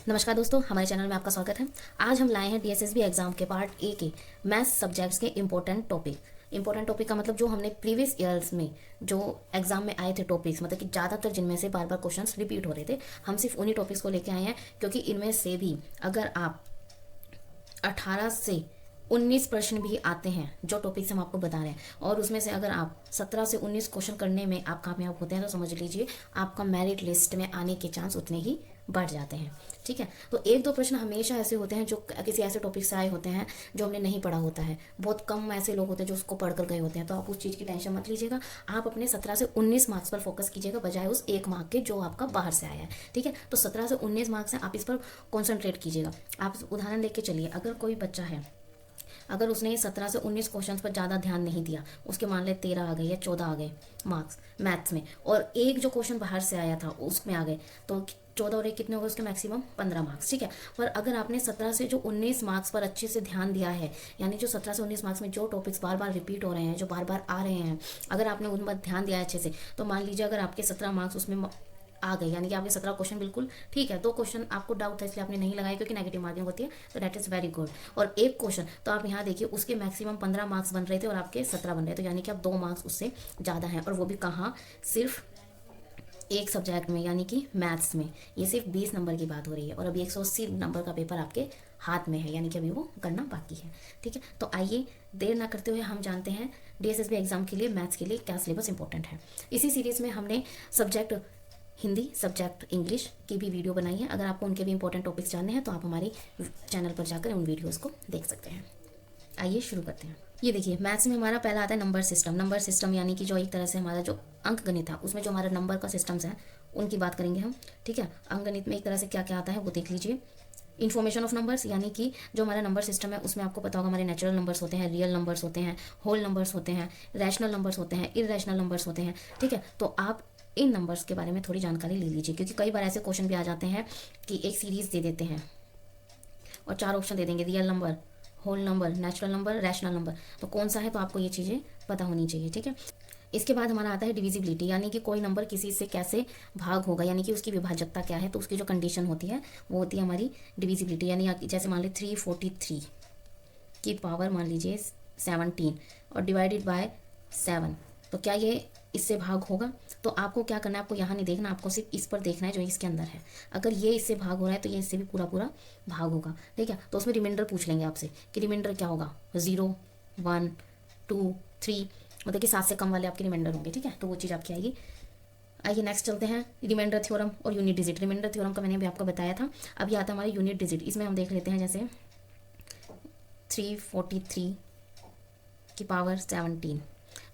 नमस्कार दोस्तों, हमारे चैनल में आपका स्वागत है। आज हम लाए हैं डीएसएसबी एग्जाम के पार्ट ए के मैथ्स सब्जेक्ट्स के इंपॉर्टेंट टॉपिक का मतलब जो हमने प्रीवियस ईयर्स में जो एग्जाम में आए थे टॉपिक्स, मतलब कि ज़्यादातर जिनमें से बार बार क्वेश्चंस रिपीट हो रहे थे, हम सिर्फ उन्हीं टॉपिक्स को लेके आए हैं। क्योंकि इनमें से भी अगर आप 18 से 19 प्रश्न भी आते हैं जो टॉपिक्स हम आपको बता रहे हैं, और उसमें से अगर आप 17 से 19 क्वेश्चन करने में आप कामयाब होते हैं तो समझ लीजिए आपका मेरिट लिस्ट में आने के चांस उतने ही बढ़ जाते हैं। ठीक है, तो एक दो प्रश्न हमेशा ऐसे होते हैं जो किसी ऐसे टॉपिक से आए होते हैं जो हमने नहीं पढ़ा होता है। बहुत कम ऐसे लोग होते हैं जो उसको पढ़कर गए होते हैं, तो आप उस चीज़ की टेंशन मत लीजिएगा। आप अपने 17 से 19 मार्क्स पर फोकस कीजिएगा बजाय उस एक मार्क के जो आपका बाहर से आया है। ठीक है, तो 17 से 19 मार्क्स हैं, आप इस पर कॉन्सेंट्रेट कीजिएगा। आप उदाहरण लेके चलिए, अगर कोई बच्चा है, अगर उसने 17 से 19 क्वेश्चंस पर ज़्यादा ध्यान नहीं दिया, उसके मान ले 13 आ गए या 14 आ गए मार्क्स मैथ्स में, और एक जो क्वेश्चन बाहर से आया था उसमें आ गए, तो 14 और 1 कितने हो गए उसके मैक्सिमम 15 मार्क्स। ठीक है, पर अगर आपने 17 से जो 19 मार्क्स पर अच्छे से ध्यान दिया है, यानी जो 17 से 19 मार्क्स में जो टॉपिक्स बार बार रिपीट हो रहे हैं, जो बार बार आ रहे हैं, अगर आपने उन पर ध्यान दिया है अच्छे से, तो मान लीजिए अगर आपके 17 मार्क्स उसमें आ गए, यानी कि आपके 17 क्वेश्चन बिल्कुल ठीक है। 2 क्वेश्चन आपको डाउट था इसलिए आपने नहीं लगाया क्योंकि नेगेटिव मार्किंग होती है, तो दैट इज़ वेरी गुड। और एक क्वेश्चन तो आप यहाँ देखिए उसके मैक्सिमम 15 मार्क्स बन रहे थे और आपके 17 बन रहे थे, तो यानी कि आप 2 मार्क्स उससे ज़्यादा हैं, और वो भी कहाँ, सिर्फ एक सब्जेक्ट में, यानी कि मैथ्स में। ये सिर्फ 20 नंबर की बात हो रही है, और अभी 180 नंबर का पेपर आपके हाथ में है, यानी कि अभी वो करना बाकी है। ठीक है, तो आइए देर ना करते हुए हम जानते हैं डीएसएसबी एग्जाम के लिए मैथ्स के लिए क्या सिलेबस इंपॉर्टेंट है। इसी सीरीज़ में हमने सब्जेक्ट हिंदी, सब्जेक्ट इंग्लिश की भी वीडियो बनाई है। अगर आपको उनके भी इंपॉर्टेंट टॉपिक्स जानने हैं तो आप हमारे चैनल पर जाकर उन वीडियोस को देख सकते हैं। आइए शुरू करते हैं। ये देखिए, मैथ्स में हमारा पहला आता है नंबर सिस्टम। नंबर सिस्टम यानी कि जो एक तरह से हमारा जो अंक गणित है उसमें जो हमारा नंबर का सिस्टम्स है उनकी बात करेंगे हम। ठीक है, अंक गणित में एक तरह से क्या क्या आता है वो देख लीजिए। इन्फॉर्मेशन ऑफ नंबर्स, यानी कि जो हमारा नंबर सिस्टम है उसमें आपको पता होगा हमारे नेचुरल नंबर्स होते हैं, रियल नंबर्स होते हैं, होल नंबर्स होते हैं, रैशनल नंबर्स होते हैं, इरेशनल नंबर्स होते हैं। ठीक है, तो आप इन नंबर्स के बारे में थोड़ी जानकारी ले लीजिए, क्योंकि कई बार ऐसे क्वेश्चन भी आ जाते हैं कि एक सीरीज दे देते हैं और 4 ऑप्शन दे देंगे, real number, whole number, natural number, rational number, तो कौन सा है, तो आपको ये चीज़ें पता होनी चाहिए। ठीक है, इसके बाद हमारा आता है डिविजिबिलिटी, यानी कि कोई नंबर किसी से कैसे भाग होगा, यानी कि उसकी विभाजकता क्या है, तो उसकी जो कंडीशन होती है वो होती है हमारी डिविजिबिलिटी। यानी जैसे मान लीजिए 343 की पावर मान लीजिए 17 और डिवाइडेड बाय 7, तो क्या ये इससे भाग होगा? तो आपको क्या करना है, आपको यहाँ नहीं देखना, आपको सिर्फ इस पर देखना है जो इसके अंदर है। अगर ये इससे भाग हो रहा है तो ये इससे भी पूरा पूरा भाग होगा। ठीक है, तो उसमें रिमाइंडर पूछ लेंगे आपसे कि रिमाइंडर क्या होगा, 0, 1, 2, 3, मतलब कि 7 से कम वाले आपके रिमाइंडर होंगे। ठीक है, तो वो चीज़ आपकी आएगी। आइए नेक्स्ट चलते हैं, रिमाइंडर थ्योरम और यूनिट डिजिट। रिमाइंडर थ्योरम का मैंने भी आपको बताया था। अब ये आता है हमारे यूनिट डिजिट। इसमें हम देख लेते हैं जैसे 343 की पावर 17,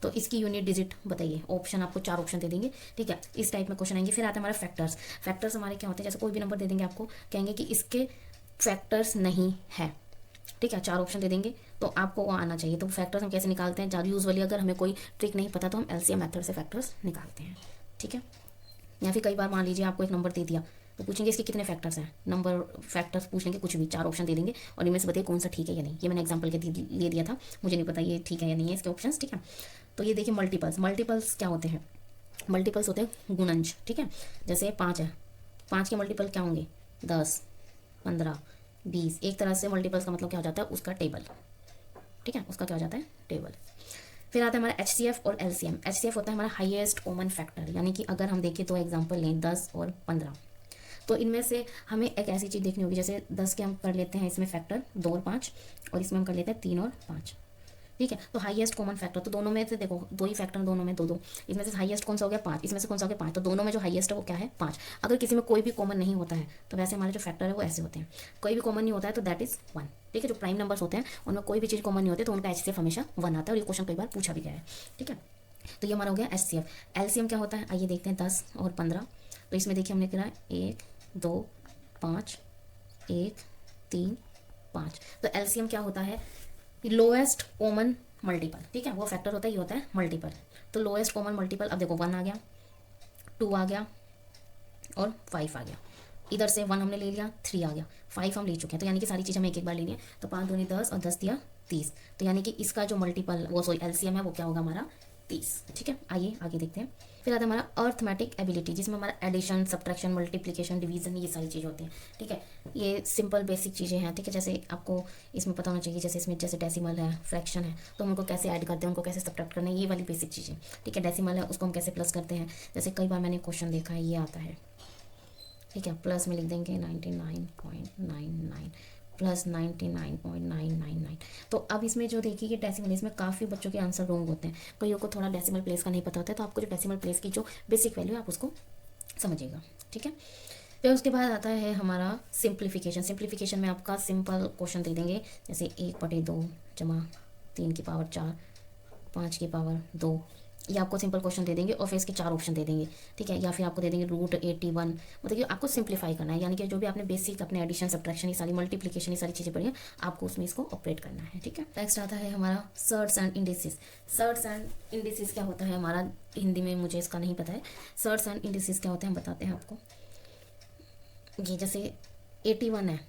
तो इसकी यूनिट डिजिट बताइए। ऑप्शन आपको 4 ऑप्शन दे देंगे। ठीक है, इस टाइप में क्वेश्चन आएंगे। फिर आता है हमारा फैक्टर्स। फैक्टर्स हमारे क्या होते हैं, जैसे कोई भी नंबर दे देंगे आपको, कहेंगे कि इसके फैक्टर्स नहीं है। ठीक है, 4 ऑप्शन दे देंगे तो आपको वो आना चाहिए। तो फैक्टर्स हम कैसे निकालते हैं, ज़्यादा यूजुअली अगर हमें कोई ट्रिक नहीं पता तो हम एलसीएम मेथड से फैक्टर्स निकालते हैं। ठीक है, या फिर कई बार मान लीजिए आपको एक नंबर दे दिया तो पूछेंगे इसके कितने फैक्टर्स हैं, नंबर फैक्टर्स पूछ लेंगे, कुछ भी 4 ऑप्शन दे देंगे और इनमें से बताइए कौन सा ठीक है या नहीं। ये मैंने एग्जांपल के लिए दिया था, मुझे नहीं पता ये ठीक है या नहीं है इसके ऑप्शंस। ठीक है, तो ये देखिए मल्टीपल्स। मल्टीपल्स क्या होते हैं, मल्टीपल्स होते हैं गुणनज। ठीक है, जैसे 5 है, 5 के मल्टीपल क्या होंगे, 10, 15, 20। एक तरह से मल्टीपल्स का मतलब क्या हो जाता है, उसका टेबल। ठीक है, उसका क्या हो जाता है, टेबल। फिर आता है हमारा एचसीएफ और एलसीएम। एचसीएफ होता है हमारा हाईएस्ट कॉमन फैक्टर, यानी कि अगर हम देखें तो एग्जांपल लें 10 और 15, तो इनमें से हमें एक ऐसी चीज़ देखनी होगी, जैसे 10 के हम कर लेते हैं इसमें फैक्टर 2 और 5, और इसमें हम कर लेते हैं 3 और 5। ठीक है, तो हाईएस्ट कॉमन फैक्टर, तो दोनों में से देखो 2 ही फैक्टर, दोनों में 2 2, इसमें से हाईएस्ट कौन सा हो गया, 5, इसमें से कौन सा हो गया, 5, तो दोनों में जो हाईएस्ट है वो क्या है, 5। अगर किसी में कोई भी कॉमन नहीं होता है तो वैसे हमारे जो फैक्टर है वो ऐसे होते हैं, कोई भी कॉमन नहीं होता है तो दैट इज़ 1। ठीक है, जो प्राइम नंबर्स होते हैं उनमें कोई भी चीज़ कॉमन नहीं होती तो उनका एचसीएफ हमेशा 1 आता है, और ये क्वेश्चन कई बार पूछा भी गया है। ठीक है, तो ये हमारा हो गया एचसीएफ। एलसीएम क्या होता है, आइए देखते हैं 10 और 15। तो इसमें देखिए हमने करा 1, 2, 5, 1, 3, 5। तो एलसीएम क्या होता है, लोएस्ट कॉमन मल्टीपल। ठीक है, वो फैक्टर होता है, ये होता है मल्टीपल। तो लोएस्ट कॉमन मल्टीपल, अब देखो 1 आ गया, 2 आ गया और 5 आ गया। इधर से 1 हमने ले लिया, 3 आ गया, 5 हम ले चुके हैं, तो यानी कि सारी चीज़ हमें एक एक बार लेनी है। तो 5 दूनी 10 और 10 दिया 30, तो यानी कि इसका जो मल्टीपल वो सॉरी एलसीएम है वो क्या होगा हमारा 30। ठीक है, आइए आगे देखते हैं। फिर आता है हमारा अर्थमेटिक एबिलिटी, जिसमें हमारा एडिशन, सब्ट्रैक्शन, मल्टीप्लिकेशन, डिवीजन, ये सारी चीज़ें होती हैं। ठीक है, ये सिंपल बेसिक चीज़ें हैं। ठीक है, जैसे आपको इसमें पता होना चाहिए, जैसे इसमें जैसे डेसिमल है, फ्रैक्शन है, तो हम उनको कैसे ऐड करते हैं, उनको कैसे सब्ट्रैक्ट करना है, ये वाली बेसिक चीज़ें। ठीक है, डेसिमल है उसको हम कैसे प्लस करते हैं, जैसे कई बार मैंने क्वेश्चन देखा है, ये आता है। ठीक है, प्लस में लिख देंगे 99.99 प्लस 99.999। तो अब इसमें जो देखिए कि डेसिमल, इसमें काफ़ी बच्चों के आंसर रॉन्ग होते हैं। कईयों को थोड़ा डेसिमल प्लेस का नहीं पता होता है, तो आपको जो डेसिमल प्लेस की जो बेसिक वैल्यू है आप उसको समझिएगा। ठीक है, फिर उसके बाद आता है हमारा सिंप्लीफिकेशन। सिंप्लीफिकेशन में आपका सिंपल क्वेश्चन दे देंगे, जैसे 1/2 जमा 3 की पावर 4 5 की पावर 2, ये आपको सिंपल क्वेश्चन दे देंगे और फिर इसके 4 ऑप्शन दे देंगे। ठीक है, या फिर आपको दे देंगे √81। मतलब कि आपको सिंप्लीफाई करना है, यानी कि जो भी आपने बेसिक अपने एडिशन, सब्ट्रैक्शन, ये सारी मल्टीप्लिकेशन, ये सारी चीज़ें पढ़ी हैं, आपको उसमें इसको ऑपरेट करना है। ठीक है, नेक्स्ट आता है हमारा shirts and indices. Shirts and indices क्या होता है हमारा, हिंदी में मुझे इसका नहीं पता है। सर्ट्स एंड इंडिसेस क्या होते हैं, बताते हैं आपको। ये जैसे 81 है,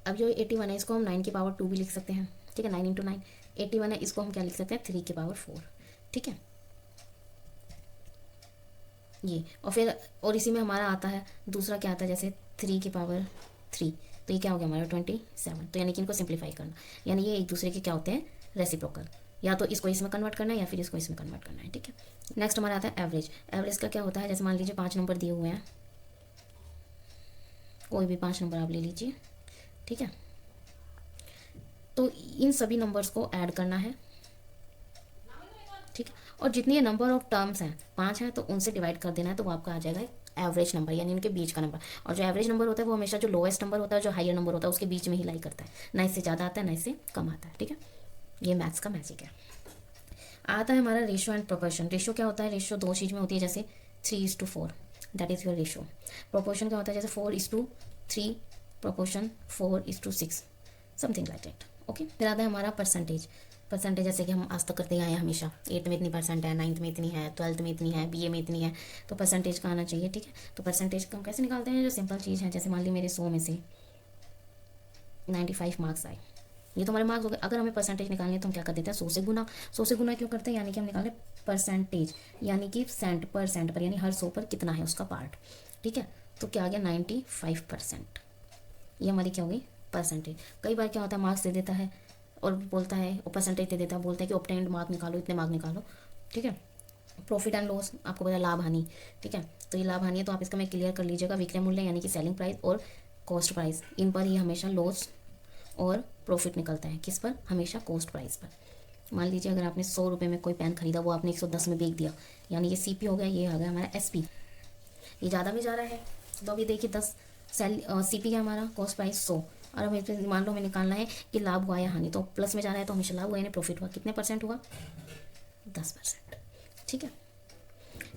अब जो 81 है इसको हम 9 की पावर 2 भी लिख सकते हैं। ठीक है, 9 × 9 81 है, इसको हम क्या लिख सकते हैं, 3 की पावर 4। ठीक है, ये और फिर और इसी में हमारा आता है दूसरा, क्या आता है, जैसे 3 की पावर 3, तो ये क्या हो गया हमारा 27। तो यानी कि इनको सिंप्लीफाई करना, यानी ये एक दूसरे के क्या होते हैं, रेसिप्रोकल। या तो इसको इसमें कन्वर्ट करना है या फिर इसको इसमें कन्वर्ट करना है। ठीक है, नेक्स्ट हमारा आता है एवरेज। एवरेज का क्या होता है, जैसे मान लीजिए 5 नंबर दिए हुए हैं, कोई भी 5 नंबर आप ले लीजिए। ठीक है, तो इन सभी नंबर्स को ऐड करना है। ठीक है, और जितनी ये नंबर ऑफ टर्म्स हैं 5 हैं, तो उनसे डिवाइड कर देना है, तो वो आपका आ जाएगा एवरेज नंबर, यानी इनके बीच का नंबर। और जो एवरेज नंबर होता है वो हमेशा जो लोएस्ट नंबर होता है, जो हायर नंबर होता है, उसके बीच में ही लाई करता है, ना इससे ज़्यादा आता है ना इससे कम आता है। ठीक है, ये मैथ्स का मैजिक है। आता है हमारा रेशियो एंड प्रोपोर्शन। रेशियो क्या होता है, रेशियो 2 चीज़ में होती है, जैसे 3:4, that is your ratio. Proportion क्या होता है, जैसे 4:3, proportion 4:6, something like that. Okay, फिर आता है हमारा परसेंटेज। परसेंटेज जैसे कि हम आज तक करते आए हैं हमेशा, 8th में इतनी परसेंट है, 9th में इतनी है, 12th में इतनी है, BA में इतनी है, तो परसेंटेज का आना चाहिए। ठीक है, तो परसेंटेज का हम कैसे निकालते हैं, जो सिंपल चीज़ है, जैसे मान ली मेरे 100 में से 95 मार्क्स आए, ये तो हमारे मार्क्स हो गए। अगर हमें परसेंटेज निकालनी है तो हम क्या कर देते हैं, 100 से गुना। 100 से गुना क्यों करते हैं, यानी कि हम निकालें परसेंटेज, यानी कि सेंट पर, यानी हर 100 पर कितना है उसका पार्ट। ठीक है, तो क्या आ गया 95%, ये हमारी क्या होगी परसेंटेज। कई बार क्या होता है, मार्क्स दे देता है और बोलता है, और परसेंटेज दे देता है, बोलता है कि ऑब्टेन्ड मार्क निकालो, इतने मार्क निकालो। ठीक है, प्रॉफिट एंड लॉस आपको पता है, लाभ हानि। ठीक है, तो ये लाभ हानि है, तो आप इसका मैं क्लियर कर लीजिएगा। विक्रय मूल्य यानी कि सेलिंग प्राइस और कॉस्ट प्राइस, इन पर ही हमेशा लॉस और प्रॉफिट निकलता है। किस पर, हमेशा कॉस्ट प्राइस पर। मान लीजिए अगर आपने 100 रुपये में कोई पेन खरीदा, वो आपने 110 में बेच दिया, यानी ये CP हो गया, ये आ गया हमारा SP। ये ज़्यादा में जा रहा है, तो अभी देखिए 10 CP है हमारा, कॉस्ट प्राइस 100, और हमें मान लो हमें निकालना है कि लाभ हुआ या हानि, तो प्लस में जा रहा है तो हमेशा लाभ हुआ, यानी प्रॉफिट हुआ। कितने परसेंट हुआ, 10%। ठीक है,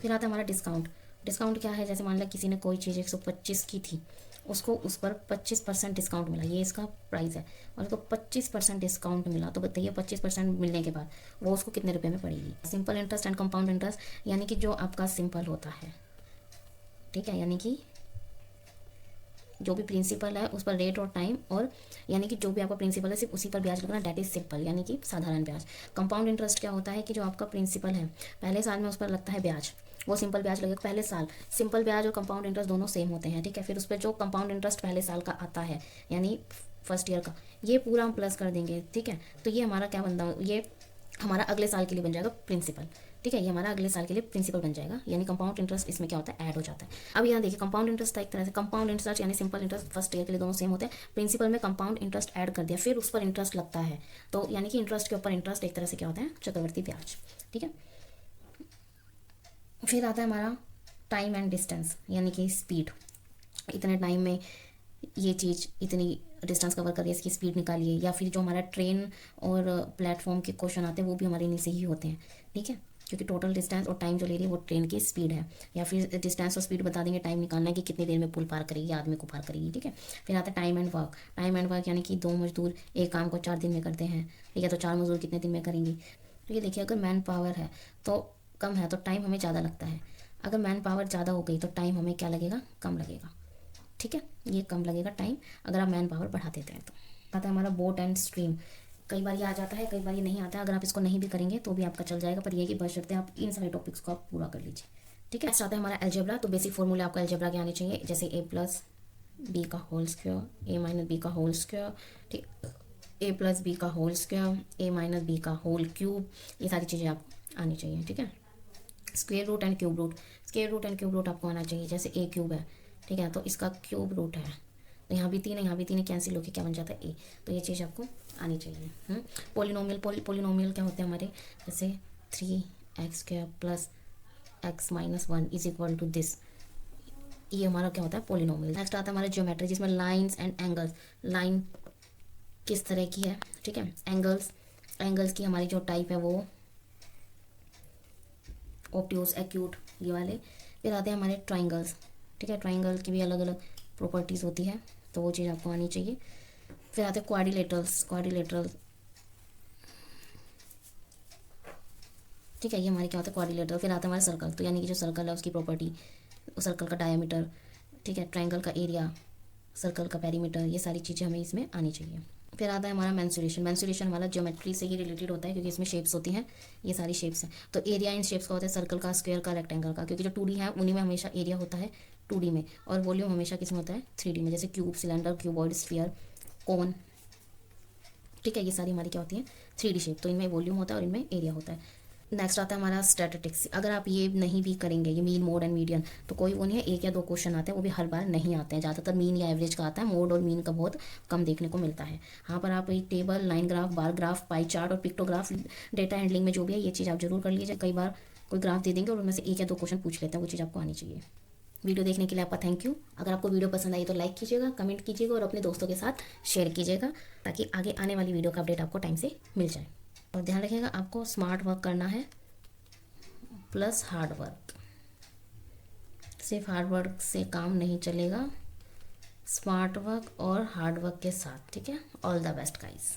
फिर आता है हमारा डिस्काउंट। डिस्काउंट क्या है, जैसे मान लो किसी ने कोई चीज़ 125 की थी, उसको उस पर 25% डिस्काउंट मिला, ये इसका प्राइस है, और उसको 25% डिस्काउंट मिला, तो बताइए 25% मिलने के बाद वो उसको कितने रुपए में पड़ेगी। Simple interest and compound interest, यानी कि जो आपका सिंपल होता है, ठीक है, यानी कि जो भी प्रिंसिपल है उस पर रेट और टाइम, और यानी कि जो भी आपका प्रिंसिपल है सिर्फ उसी पर ब्याज लगना, डेट इज सिंपल, यानी कि साधारण ब्याज। कंपाउंड इंटरेस्ट क्या होता है कि जो आपका प्रिंसिपल है पहले साल में उस पर लगता है ब्याज, वो सिंपल ब्याज लगेगा पहले साल। सिंपल ब्याज और कंपाउंड इंटरेस्ट दोनों सेम होते हैं। ठीक है, फिर उस पर जो कंपाउंड इंटरेस्ट पहले साल का आता है, यानी फर्स्ट ईयर का, ये पूरा हम प्लस कर देंगे। ठीक है, तो ये हमारा क्या बनता, ये हमारा अगले साल के लिए बन जाएगा प्रिंसिपल। ठीक है, ये हमारा अगले साल के लिए प्रिंसिपल बन जाएगा, यानी कंपाउंड इंटरेस्ट इसमें क्या होता है, ऐड हो जाता है। अब यहाँ देखिए कंपाउंड इंटरेस्ट था एक तरह से, कंपाउंड इंटरेस्ट यानी सिंपल इंटरेस्ट फर्स्ट ईयर के लिए दोनों सेम होते हैं। प्रिंसिपल में कंपाउंड इंटरेस्ट ऐड कर दिया, फिर उस पर इंटरेस्ट लगता है, तो यानी कि इंटरेस्ट के ऊपर इंटरेस्ट, एक तरह से क्या होता है, चक्रवर्ती ब्याज। ठीक है, फिर आता है हमारा टाइम एंड डिस्टेंस, यानी कि स्पीड। इतने टाइम में ये चीज़ इतनी डिस्टेंस कवर करिए, इसकी स्पीड निकालिए। या फिर जो हमारा ट्रेन और प्लेटफॉर्म के क्वेश्चन आते हैं वो भी हमारे इन्हीं से ही होते हैं। ठीक है, क्योंकि टोटल डिस्टेंस और टाइम जो ले रही है वो ट्रेन की स्पीड है, या फिर डिस्टेंस और स्पीड बता देंगे, टाइम निकालना है कि कितनी देर में पुल पार करेगी, आदमी को पार करेगी। ठीक है, फिर आता है time and work. Time and work यानी कि 2 मजदूर एक काम को 4 दिन में करते हैं, या तो 4 मजदूर कितने दिन में करेंगी। तो ये देखिए, अगर मैन पावर है तो कम है तो टाइम हमें ज़्यादा लगता है, अगर मैन पावर ज़्यादा हो गई तो टाइम हमें क्या लगेगा, कम लगेगा। ठीक है, ये कम लगेगा टाइम अगर आप मैन पावर बढ़ा देते हैं तो। आता है हमारा बोट एंड स्ट्रीम। कई बार ये आ जाता है, कई बार ये नहीं आता है। अगर आप इसको नहीं भी करेंगे तो भी आपका चल जाएगा, पर ये कि बशर्ते आप इन सारे टॉपिक्स को आप पूरा कर लीजिए। ठीक है, नेक्स्ट आता है हमारा अलजेब्रा। तो बेसिक फॉर्मूले आपको अलजेब्रा के आने चाहिए, जैसे ए प्लस बी का whole square, A minus B का होल स्क्वायर, ठीक, ए प्लस बी का whole square, A minus B का होल क्यूब, ये सारी चीज़ें आपको आनी चाहिए। ठीक है, square root and cube root, square root and cube root आपको आना चाहिए। जैसे ए क्यूब है, ठीक है, तो इसका क्यूब रूट है, तो यहाँ भी 3 है, यहाँ भी 3 है, कैंसिल होकर क्या बन जाता है ए। तो ये चीज़ आपको आनी चाहिए। पोलिनोमियल, पोलिनोमियल क्या होते हैं हमारे, जैसे 3x² plus x minus 1 is equal to this, ये हमारा क्या होता है पोलिनोमियल। नेक्स्ट आता है हमारा ज्योमेट्री, जिसमें लाइंस एंड एंगल्स। लाइन किस तरह की है, ठीक है, एंगल्स, एंगल्स की हमारी जो टाइप है वो ऑब्ट्यूज, एक्यूट, ये वाले। फिर आते हैं हमारे ट्राइंगल्स, ठीक है, ट्राइंगल की भी अलग अलग प्रॉपर्टीज़ होती है, तो वो चीज़ आपको आनी चाहिए। फिर आते हैं क्वाड्रिलेटरल्स, क्वाड्रिलेटरल, ठीक है, ये हमारे क्या होता है क्वाड्रिलेटरल। फिर आता है हमारा सर्कल, तो यानी कि जो सर्कल है उसकी प्रॉपर्टी, सर्कल का डायमीटर, ठीक है, ट्राइंगल का एरिया, सर्कल का पेरीमीटर, ये सारी चीज़ें हमें इसमें आनी चाहिए। फिर आता है हमारा मेंसुरेशन, मेंसुरेशन वाला ज्योमेट्री से ही रिलेटेड होता है, क्योंकि इसमें शेप्स होती हैं, ये सारी शेप्स हैं। तो एरिया इन शेप्स का होता है सर्कल का, स्क्वायर का, रेक्टेंगल का, क्योंकि जो 2D है उन्हीं में हमेशा एरिया होता है 2D में, और वॉल्यूम हमेशा किस में होता है 3D में, जैसे क्यूब, सिलेंडर, क्यूबॉइड, स्फीयर, कोन, ठीक है, ये सारी हमारी क्या होती है 3D शेप। तो इनमें वॉल्यूम होता है और इनमें एरिया होता है। नेक्स्ट आता है हमारा स्टैटिस्टिक्स। अगर आप ये नहीं भी करेंगे, ये मीन, मोड एंड मीडियन, तो कोई वो नहीं है, 1 या 2 क्वेश्चन आते हैं, वो भी हर बार नहीं आते हैं, ज़्यादातर मीन या एवरेज का आता है, मोड और मीन का बहुत कम देखने को मिलता है। हाँ, पर आप एक table, line graph, bar graph, pie chart और पिक्टोग्राफ, डेटा हैंडलिंग में जो भी है, ये चीज़ आप जरूर कर लीजिए। कई बार कोई ग्राफ दे देंगे और उनमें से 1 या 2 क्वेश्चन पूछ लेते हैं, वो चीज़ आपको आनी चाहिए। वीडियो देखने के लिए आपका थैंक यू। अगर आपको वीडियो पसंद आई तो लाइक कीजिएगा, कमेंट कीजिएगा और अपने दोस्तों के साथ शेयर कीजिएगा, ताकि आगे आने वाली वीडियो का अपडेट आपको टाइम से मिल जाए। और ध्यान रखिएगा, आपको स्मार्ट वर्क करना है प्लस हार्ड वर्क, सिर्फ हार्ड वर्क से काम नहीं चलेगा, स्मार्ट वर्क और हार्ड वर्क के साथ। ठीक है, ऑल द बेस्ट गाइस।